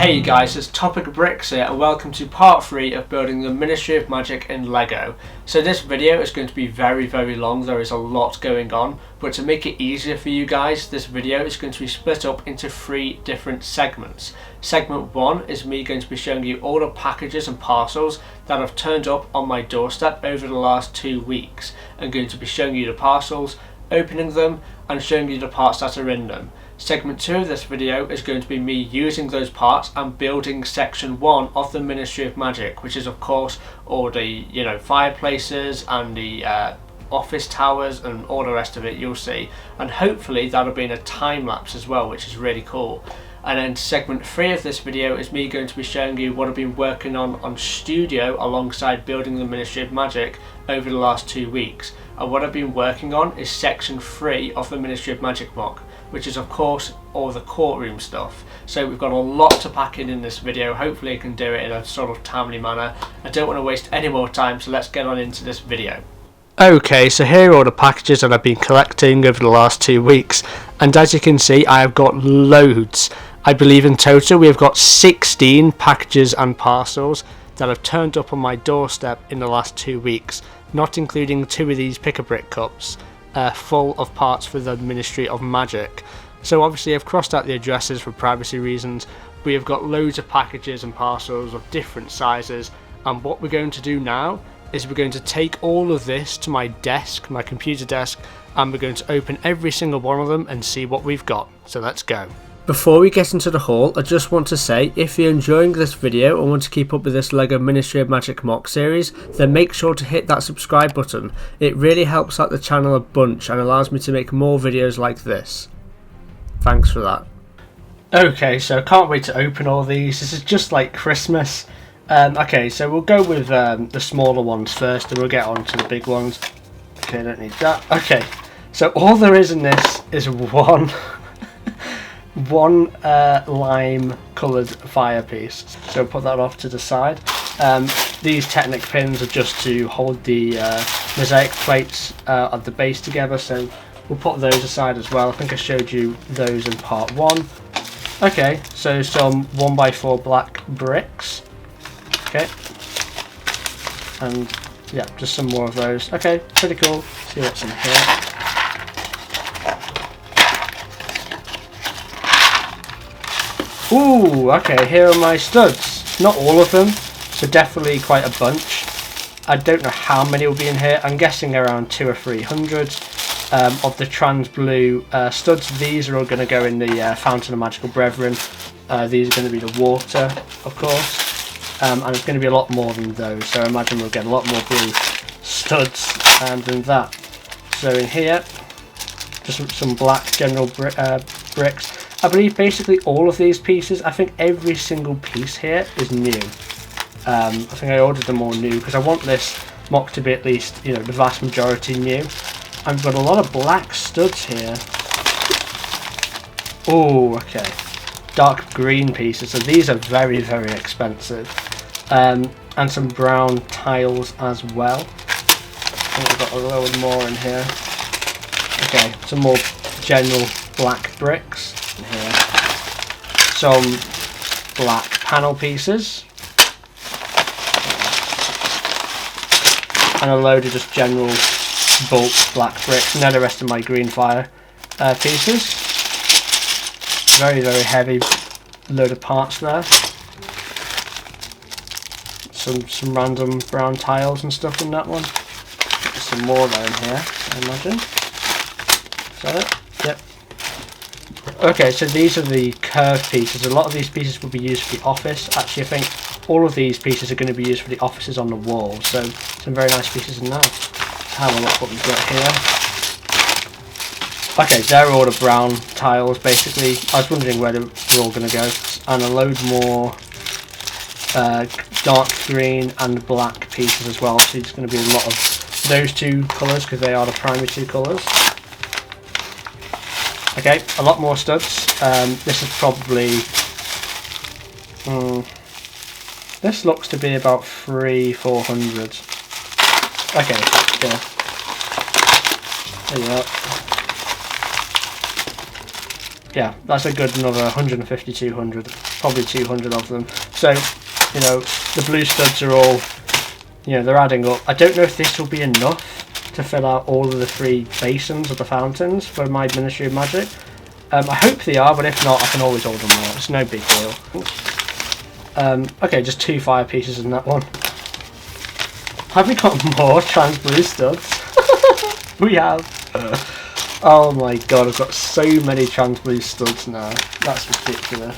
Hey guys, it's Topic Bricks here and welcome to part 3 of building the Ministry of Magic in LEGO. So this video is going to be very long, there is a lot going on, but to make it easier for you guys, this video is going to be split up into 3 different segments. Segment 1 is me going to be showing you all the packages and parcels that have turned up on my doorstep over the last 2 weeks. I'm going to be showing you the parcels, opening them and showing you the parts that are in them. Segment 2 of this video is going to be me using those parts and building section 1 of the Ministry of Magic, which is of course all the fireplaces and the office towers and all the rest of it you'll see, and hopefully that'll be in a time lapse as well, which is really cool. And then segment 3 of this video is me going to be showing you what I've been working on studio alongside building the Ministry of Magic over the last 2 weeks. And what I've been working on is section 3 of the Ministry of Magic mock, which is of course all the courtroom stuff. So we've got a lot to pack in this video. Hopefully I can do it in a sort of timely manner. I don't want to waste any more time, so let's get on into this video. Okay, so here are all the packages that I've been collecting over the last 2 weeks, and as you can see I have got loads. I believe in total we have got 16 packages and parcels that have turned up on my doorstep in the last 2 weeks, not including 2 of these pick-a-brick cups full of parts for the Ministry of Magic. So obviously I've crossed out the addresses for privacy reasons. We have got loads of packages and parcels of different sizes, and what we're going to do now is we're going to take all of this to my desk, my computer desk, and we're going to open every single one of them and see what we've got. So let's go. Before we get into the haul, I just want to say, if you're enjoying this video and want to keep up with this LEGO Ministry of Magic mock series, then make sure to hit that subscribe button. It really helps out the channel a bunch and allows me to make more videos like this. Thanks for that. Okay, so I can't wait to open all these. This is just like Christmas. Okay, so we'll go with the smaller ones first and we'll get on to the big ones. Okay, I don't need that. Okay, so all there is in this is one lime coloured fire piece, so put that off to the side. These Technic pins are just to hold the mosaic plates of the base together, so we'll put those aside as well. I think I showed you those in part 1. Okay, so some 1x4 black bricks. Okay, and yeah, just some more of those. Okay, pretty cool. See what's in here. Ooh, okay, here are my studs. Not all of them, but definitely quite a bunch. I don't know how many will be in here. I'm guessing around 200 or 300 of the trans blue studs. These are all going to go in the Fountain of Magical Brethren. These are going to be the water, of course. And it's going to be a lot more than those, so I imagine we'll get a lot more blue studs than that. So in here, just some black general bricks. I believe basically all of these pieces, I think every single piece here is new. I think I ordered them all new because I want this mock to be at least, the vast majority new. I've got a lot of black studs here. Oh, okay. Dark green pieces, so these are very expensive. And some brown tiles as well. I think I've got a little more in here. Okay, some more general black bricks in here. Some black panel pieces. And a load of just general bulk black bricks. And then the rest of my green fire pieces. Very heavy load of parts there. Some random brown tiles and stuff in that one. There's some more there in here, I imagine. Is that it? Yep. Okay, so these are the curved pieces. A lot of these pieces will be used for the office. Actually, I think all of these pieces are going to be used for the offices on the wall. So some very nice pieces in that. Let's have a look what we've got here. Okay, they're all the brown tiles basically. I was wondering where they're all going to go. And a load more dark green and black pieces as well. So it's going to be a lot of those two colours because they are the primary two colours. Okay, a lot more studs. This is probably... this looks to be about 300-400. Okay, yeah. There you are. yeah, that's a good another 150, 200, probably 200 of them. So, you know, the blue studs are all, you know, they're adding up. I don't know if this will be enough to fill out all of the 3 basins of the fountains for my Ministry of Magic. I hope they are, but if not, I can always order more. It's no big deal. Okay, just 2 fire pieces in that one. Have we got more trans blue studs? We have. Oh my god, I've got so many trans blue studs now. That's ridiculous.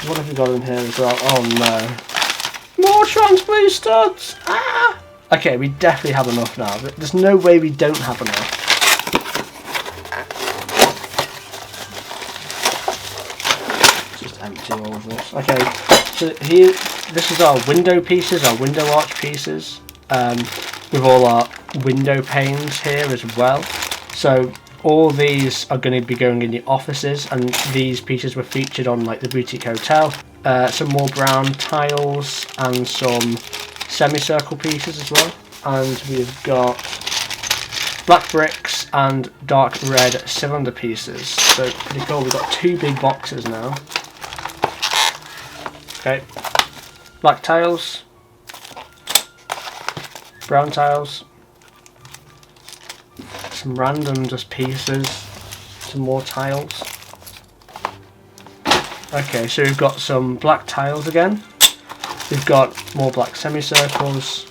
What have we got in here as well? Oh no. More trans blue studs! Ah! Okay, we definitely have enough now. There's no way we don't have enough. Just empty all of this. Okay, so here, this is our window pieces, our window arch pieces. With all our window panes here as well. So all these are going to be going in the offices, and these pieces were featured on like the boutique hotel. Some more brown tiles and some semicircle pieces as well. And we've got black bricks and dark red cylinder pieces. So pretty cool. We've got 2 big boxes now. Okay, black tiles, brown tiles, some random just pieces, some more tiles. Okay, so we've got some black tiles again. We've got more black semicircles,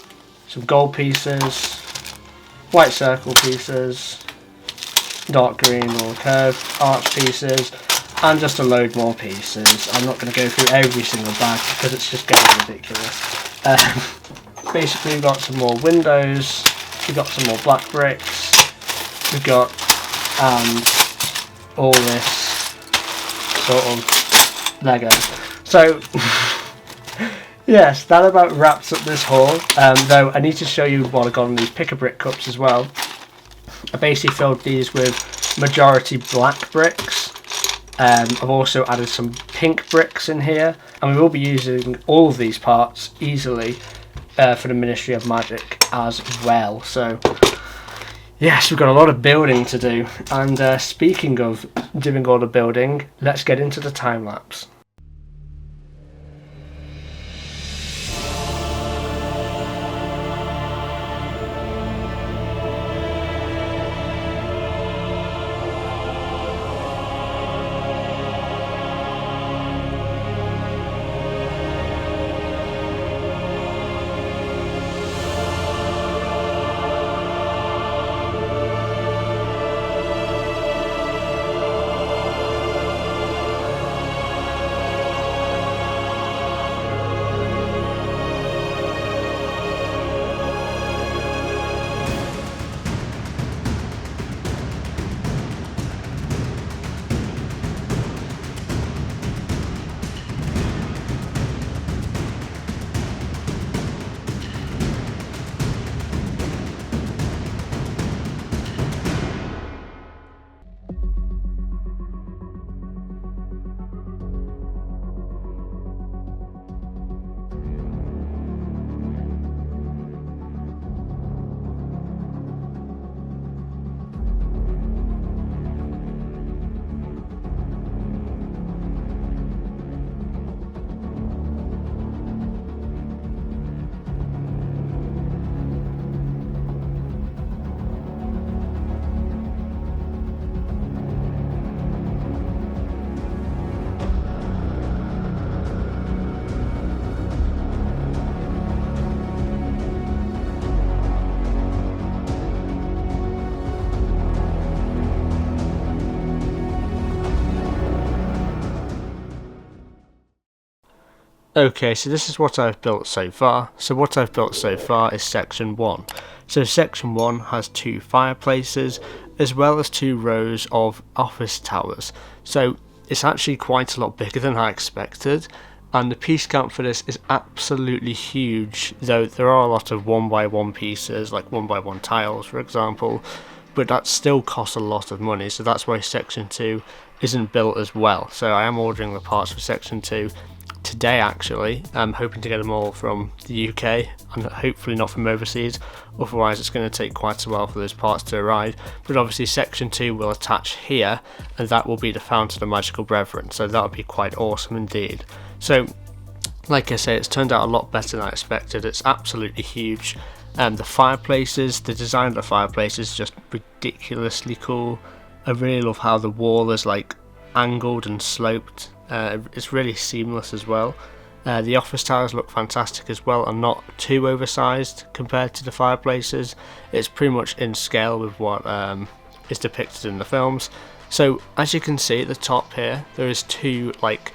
some gold pieces, white circle pieces, dark green or curved arch pieces, and just a load more pieces. I'm not going to go through every single bag because it's just getting ridiculous. Basically, we've got some more windows, we've got some more black bricks, we've got all this sort of Lego. So, yes, that about wraps up this haul. Though I need to show you what I got on these pick-a-brick cups as well. I basically filled these with majority black bricks. I've also added some pink bricks in here, and we will be using all of these parts easily for the Ministry of Magic as well. So yes, we've got a lot of building to do, and speaking of doing all the building, let's get into the time lapse. Okay, so this is what I've built so far. So what I've built so far is section 1. So section 1 has 2 fireplaces as well as 2 rows of office towers. So it's actually quite a lot bigger than I expected, and the piece count for this is absolutely huge, though there are a lot of 1x1 pieces, like 1x1 tiles for example, but that still costs a lot of money, so that's why section 2 isn't built as well. So I am ordering the parts for section 2 today actually. I'm hoping to get them all from the UK and hopefully not from overseas, otherwise it's going to take quite a while for those parts to arrive. But obviously section 2 will attach here, and that will be the Fountain of the Magical Brethren, so that would be quite awesome indeed. So like I say, it's turned out a lot better than I expected. It's absolutely huge. The fireplaces, the design of the fireplace is just ridiculously cool. I really love how the wall is like angled and sloped. It's really seamless as well. The office towers look fantastic as well, and not too oversized compared to the fireplaces. It's pretty much in scale with what is depicted in the films. So as you can see at the top here, there is two like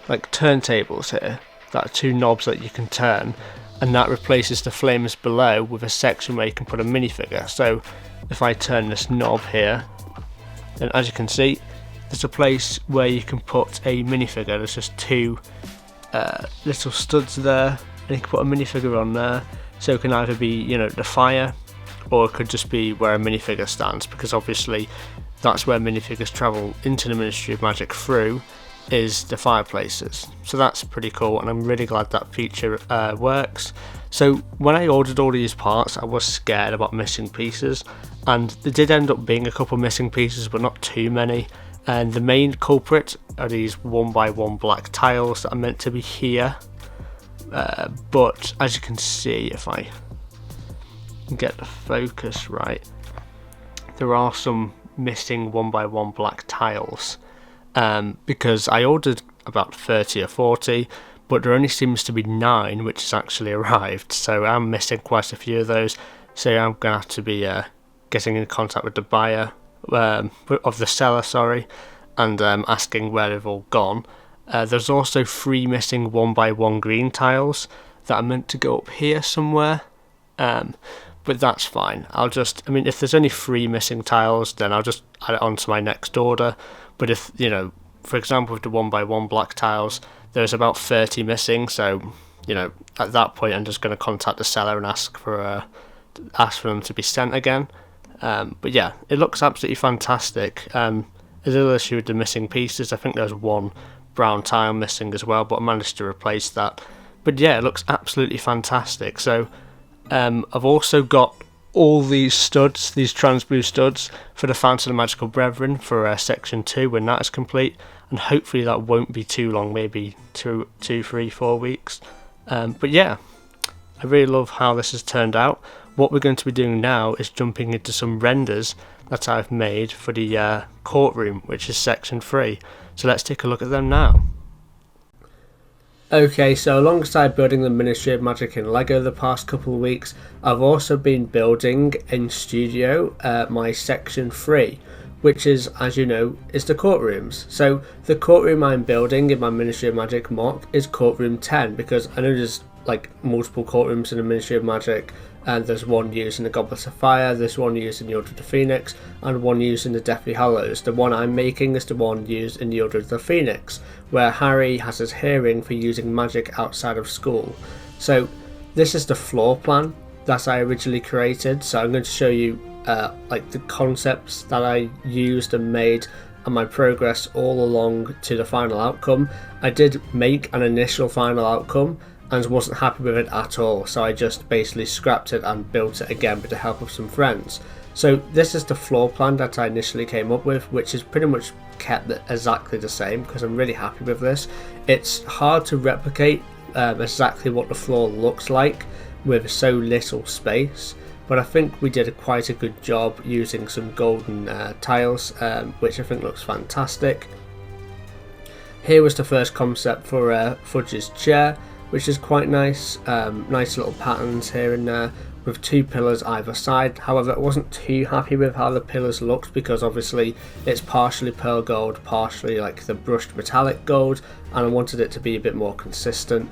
turntables here. That are two knobs that you can turn, and that replaces the flames below with a section where you can put a minifigure. So if I turn this knob here, then as you can see, there's a place where you can put a minifigure. There's just two little studs there, and you can put a minifigure on there. So it can either be, you know, the fire, or it could just be where a minifigure stands, because obviously that's where minifigures travel into the Ministry of Magic through, is the fireplaces. So that's pretty cool, and I'm really glad that feature works. So when I ordered all these parts, I was scared about missing pieces, and there did end up being a couple missing pieces, but not too many. And the main culprit are these 1x1 black tiles that are meant to be here, but as you can see, if I get the focus right, there are some missing 1x1 black tiles. Because I ordered about 30 or 40, but there only seems to be 9 which has actually arrived, so I'm missing quite a few of those. So I'm going to have to be getting in contact with the buyer, of the seller, sorry, and asking where they've all gone. There's also 3 missing 1x1 green tiles that are meant to go up here somewhere, but that's fine. I mean, if there's only 3 missing tiles, then I'll just add it on to my next order. But if, you know, for example, with the 1x1 black tiles, there's about 30 missing, so, you know, at that point I'm just going to contact the seller and ask for them to be sent again. But yeah, it looks absolutely fantastic. There's another issue with the missing pieces. I think there's 1 brown tile missing as well, but I managed to replace that. But yeah, it looks absolutely fantastic. So I've also got all these studs, these trans blue studs, for the Fountain of the Magical Brethren for section 2 when that is complete, and hopefully that won't be too long, maybe 2, 3, 4 weeks. But yeah, I really love how this has turned out. What we're going to be doing now is jumping into some renders that I've made for the courtroom, which is section 3. So let's take a look at them now. Okay, so alongside building the Ministry of Magic in LEGO the past couple of weeks, I've also been building in studio my section 3, which is, as you know, is the courtrooms. So the courtroom I'm building in my Ministry of Magic mock is courtroom 10, because I know there's like multiple courtrooms in the Ministry of Magic, and there's one used in the Goblet of Fire, there's one used in the Order of the Phoenix, and one used in the Deathly Hallows. The one I'm making is the one used in the Order of the Phoenix, where Harry has his hearing for using magic outside of school. So this is the floor plan that I originally created, so I'm going to show you like the concepts that I used and made, and my progress all along to the final outcome. I did make an initial final outcome and wasn't happy with it at all, so I just basically scrapped it and built it again with the help of some friends. So this is the floor plan that I initially came up with, which is pretty much kept exactly the same because I'm really happy with this. It's hard to replicate exactly what the floor looks like with so little space, but I think we did quite a good job using some golden tiles, which I think looks fantastic. Here was the first concept for Fudge's chair, which is quite nice. Nice little patterns here and there with 2 pillars either side. However, I wasn't too happy with how the pillars looked, because obviously it's partially pearl gold, partially like the brushed metallic gold, and I wanted it to be a bit more consistent.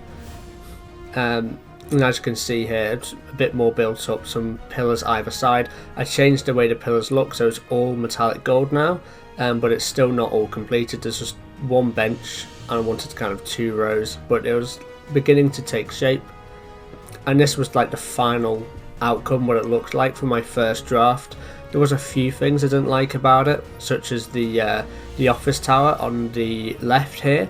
And as you can see here, it's a bit more built up, some pillars either side. I changed the way the pillars look, so it's all metallic gold now, but it's still not all completed. There's just 1 bench, and I wanted kind of 2 rows, but it was beginning to take shape, and this was like the final outcome, what it looked like for my first draft. There was a few things I didn't like about it, such as the office tower on the left here.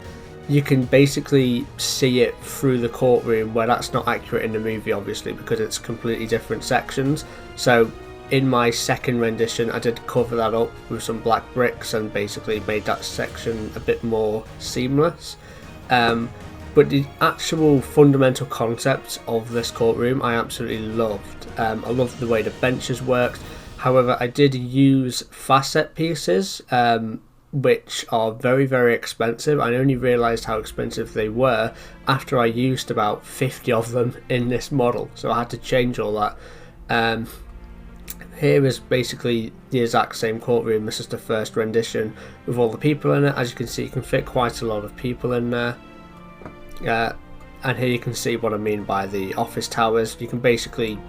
you can basically see it through the courtroom, where that's not accurate in the movie obviously because it's completely different sections. So in my second rendition I did cover that up with some black bricks and basically made that section a bit more seamless. But the actual fundamental concept of this courtroom I absolutely loved. I loved the way the benches worked. However, I did use facet pieces, which are very, very expensive. I only realised how expensive they were after I used about 50 of them in this model, so I had to change all that. Here is basically the exact same courtroom. This is the first rendition with all the people in it. As you can see, you can fit quite a lot of people in there. And here you can see what I mean by the office towers. You can basically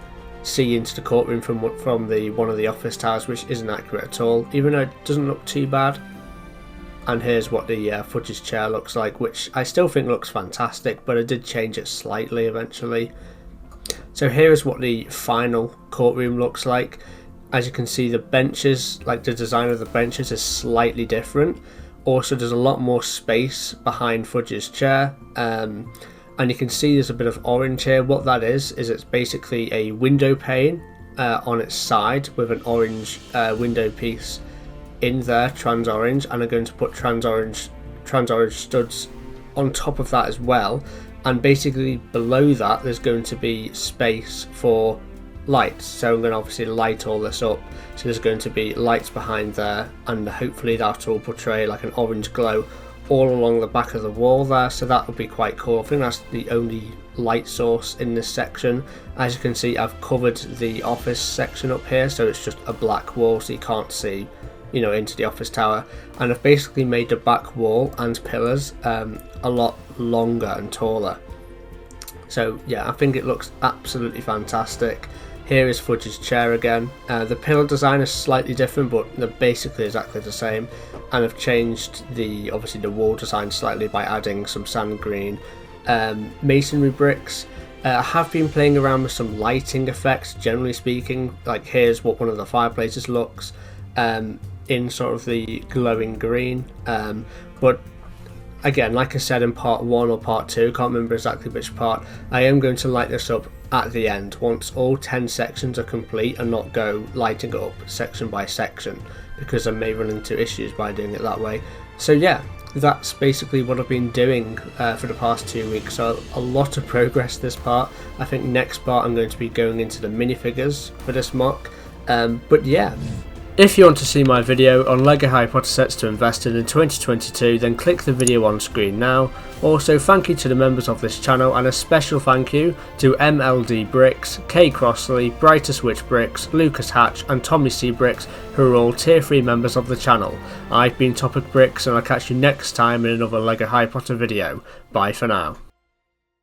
see into the courtroom from one of the office towers, which isn't accurate at all, even though it doesn't look too bad. And here's what the Fudge's chair looks like, which I still think looks fantastic, but I did change it slightly eventually. So here is what the final courtroom looks like. As you can see, the benches, like the design of the benches, is slightly different. Also, there's a lot more space behind Fudge's chair, and you can see there's a bit of orange here. What that is it's basically a window pane on its side with an orange window piece in there, trans orange, and I'm going to put trans orange studs on top of that as well. And basically below that there's going to be space for lights, so I'm going to obviously light all this up. So there's going to be lights behind there, and hopefully that will portray like an orange glow all along the back of the wall there, so that would be quite cool. I think that's the only light source in this section. As you can see, I've covered the office section up here, so it's just a black wall, so you can't see, you know, into the office tower. And I've basically made the back wall and pillars a lot longer and taller. So yeah, I think it looks absolutely fantastic. Here is Fudge's chair again. The pillar design is slightly different, but they're basically exactly the same. And I've changed obviously the wall design slightly by adding some sand green masonry bricks. I have been playing around with some lighting effects, generally speaking. Like here's what one of the fireplaces looks in sort of the glowing green. But again, like I said in part 1 or part 2, can't remember exactly which part, I am going to light this up at the end once all 10 sections are complete, and not go lighting it up section by section, because I may run into issues by doing it that way. So yeah, that's basically what I've been doing for the past 2 weeks. So a lot of progress this part. I think next part I'm going to be going into the minifigures for this mock. But yeah, if you want to see my video on LEGO Harry Potter sets to invest in 2022, then click the video on screen now. Also, thank you to the members of this channel, and a special thank you to MLD Bricks, Kay Crossley, Brighter Switch Bricks, Lucas Hatch and Tommy C Bricks, who are all tier 3 members of the channel. I've been Topic Bricks, and I'll catch you next time in another LEGO Harry Potter video. Bye for now.